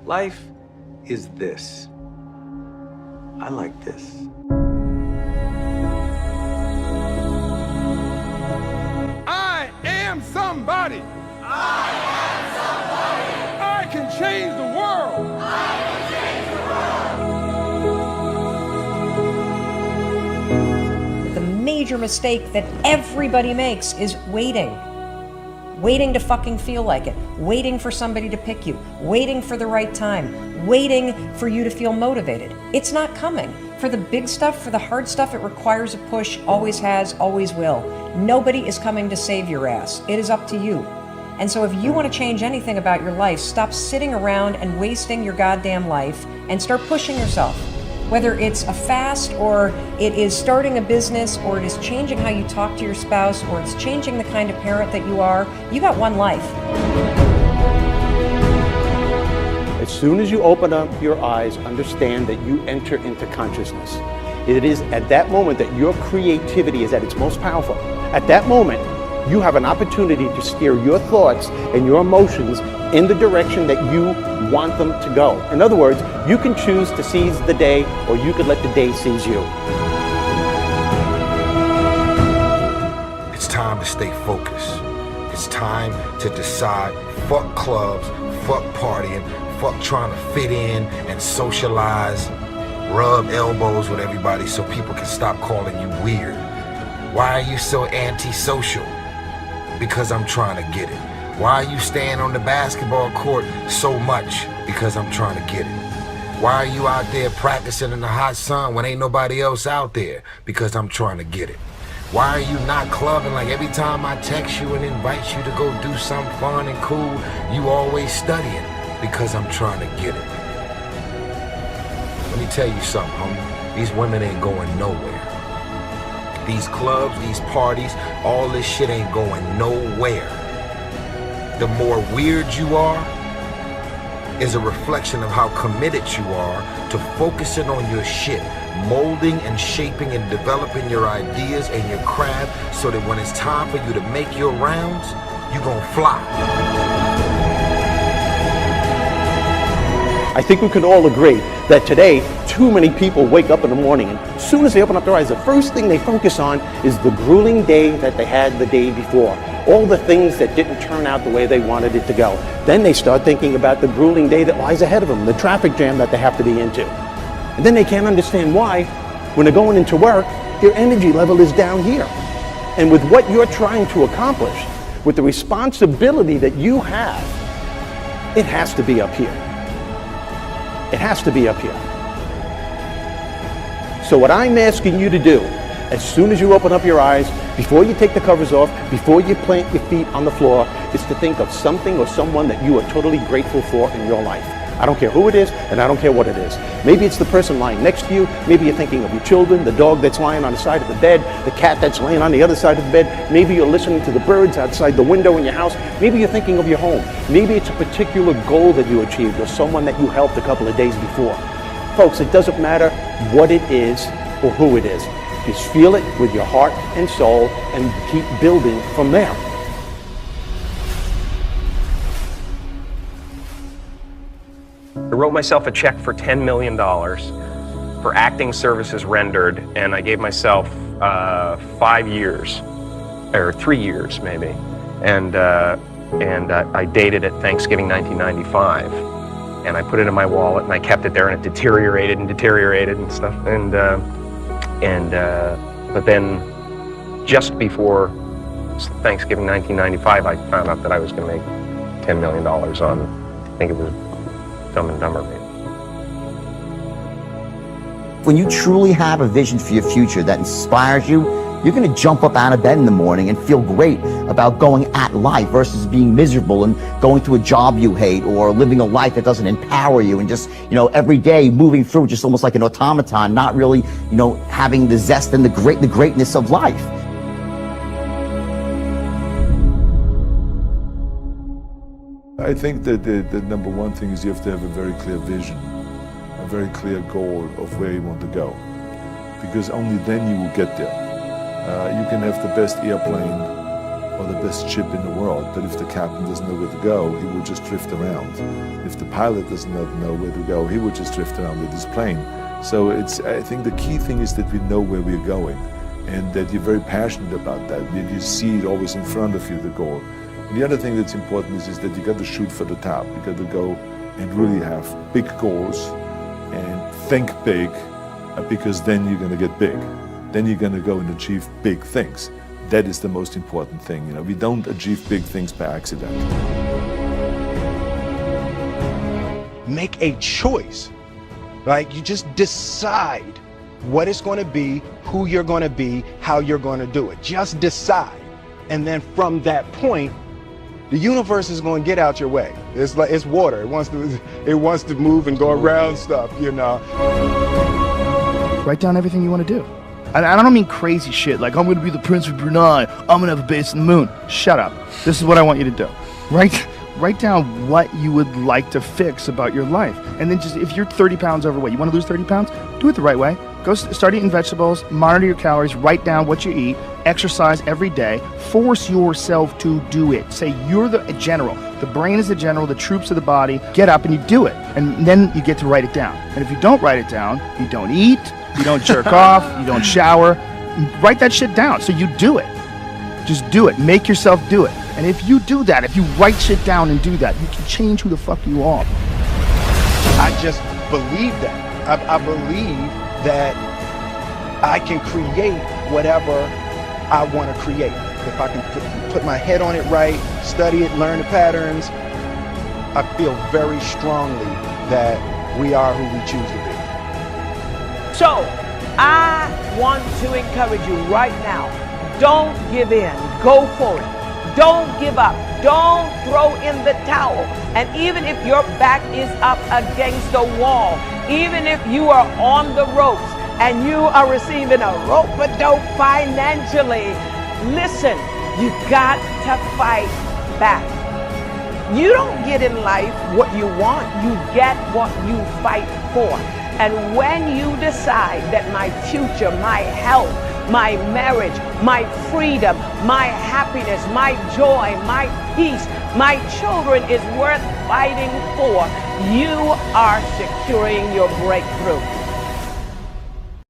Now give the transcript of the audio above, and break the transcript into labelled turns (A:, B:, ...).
A: Life is this. I like this.
B: I am somebody. I am somebody. I can change the world. I can change the world.
C: The major mistake that everybody makes is waiting. Waiting to fucking feel like it. Waiting for somebody to pick you. Waiting for the right time. Waiting for you to feel motivated. It's not coming. For the big stuff, for the hard stuff, it requires a push, always has, always will. Nobody is coming to save your ass. It is up to you. And so if you want to change anything about your life, stop sitting around and wasting your goddamn life and start pushing yourself. Whether it's a fast, or it is starting a business, or it is changing how you talk to your spouse, or it's changing the kind of parent that you are, you got one life.
D: As soon as you open up your eyes, understand that you enter into consciousness. It is at that moment that your creativity is at its most powerful. At that moment, you have an opportunity to steer your thoughts and your emotions in the direction that you want them to go. In other words, you can choose to seize the day, or you could let the day seize you.
E: It's time to stay focused. It's time to decide, fuck clubs, fuck partying, fuck trying to fit in and socialize, rub elbows with everybody so people can stop calling you weird. Why are you so antisocial? Because I'm trying to get it. Why are you staying on the basketball court so much? Because I'm trying to get it. Why are you out there practicing in the hot sun when ain't nobody else out there? Because I'm trying to get it. Why are you not clubbing like every time I text you and invite you to go do something fun and cool, you always studying? Because I'm trying to get it. Let me tell you something, homie. These women ain't going nowhere. These clubs, these parties, all this shit ain't going nowhere. The more weird you are is a reflection of how committed you are to focusing on your shit, molding and shaping and developing your ideas and your craft so that when it's time for you to make your rounds, you're gonna fly.
D: I think we can all agree that today, too many people wake up in the morning, and as soon as they open up their eyes, the first thing they focus on is the grueling day that they had the day before. All the things that didn't turn out the way they wanted it to go. Then they start thinking about the grueling day that lies ahead of them, the traffic jam that they have to be into. And then they can't understand why, when they're going into work, their energy level is down here. And with what you're trying to accomplish, with the responsibility that you have, it has to be up here. It has to be up here. So what I'm asking you to do, as soon as you open up your eyes, before you take the covers off, before you plant your feet on the floor, is to think of something or someone that you are totally grateful for in your life. I don't care who it is, and I don't care what it is. Maybe it's the person lying next to you. Maybe you're thinking of your children, the dog that's lying on the side of the bed, the cat that's laying on the other side of the bed. Maybe you're listening to the birds outside the window in your house. Maybe you're thinking of your home. Maybe it's a particular goal that you achieved or someone that you helped a couple of days before. Folks, it doesn't matter what it is or who it is. Just feel it with your heart and soul and keep building from there.
F: I wrote myself a check for $10 million for acting services rendered, and I gave myself 5 years, or 3 years maybe, and I dated it Thanksgiving 1995, and I put it in my wallet and I kept it there, and it deteriorated and stuff, but then just before Thanksgiving 1995, I found out that I was going to make $10 million on, I think it was Dumb and Dumber, maybe.
G: When you truly have a vision for your future that inspires you, you're going to jump up out of bed in the morning and feel great about going at life versus being miserable and going to a job you hate or living a life that doesn't empower you and just, every day moving through just almost like an automaton, not really, having the zest and the greatness of life.
H: I think that the number one thing is you have to have a very clear vision, a very clear goal of where you want to go, because only then you will get there. You can have the best airplane or the best ship in the world, but if the captain doesn't know where to go, he will just drift around. If the pilot does not know where to go, he will just drift around with his plane. So I think the key thing is that we know where we're going, and that you're very passionate about that. You see it always in front of you, the goal. And the other thing that's important is that you got to shoot for the top. You got to go and really have big goals and think big, because then you're going to get big. Then you're going to go and achieve big things. That is the most important thing. You know, we don't achieve big things by accident.
I: Make a choice. Like, you just decide what it's going to be, who you're going to be, how you're going to do it. Just decide. And then from that point, the universe is going to get out your way. It's like, it's water. It wants to move and go around stuff, you know.
J: Write down everything you want to do. And I don't mean crazy shit like, I'm going to be the Prince of Brunei, I'm going to have a base on the moon. Shut up. This is what I want you to do. Write down what you would like to fix about your life. And then just, if you're 30 pounds overweight, you want to lose 30 pounds? Do it the right way. Go start eating vegetables, monitor your calories, write down what you eat, exercise every day, force yourself to do it. Say you're the general. The brain is the general, the troops of the body. Get up and you do it. And then you get to write it down. And if you don't write it down, you don't eat, you don't jerk off, you don't shower. Write that shit down so you do it. Just do it. Make yourself do it. And if you do that, if you write shit down and do that, you can change who the fuck you are.
I: I just believe that. I believe that I can create whatever I want to create. If I can put my head on it right, study it, learn the patterns, I feel very strongly that we are who we choose to be.
K: So, I want to encourage you right now, don't give in, go for it. Don't give up, don't throw in the towel. And even if your back is up against the wall, even if you are on the ropes and you are receiving a rope-a-dope financially, listen, you got to fight back. You don't get in life what you want, you get what you fight for. And when you decide that my future, my health, my marriage, my freedom, my happiness, my joy, my peace, my children is worth fighting for, you are securing your breakthrough.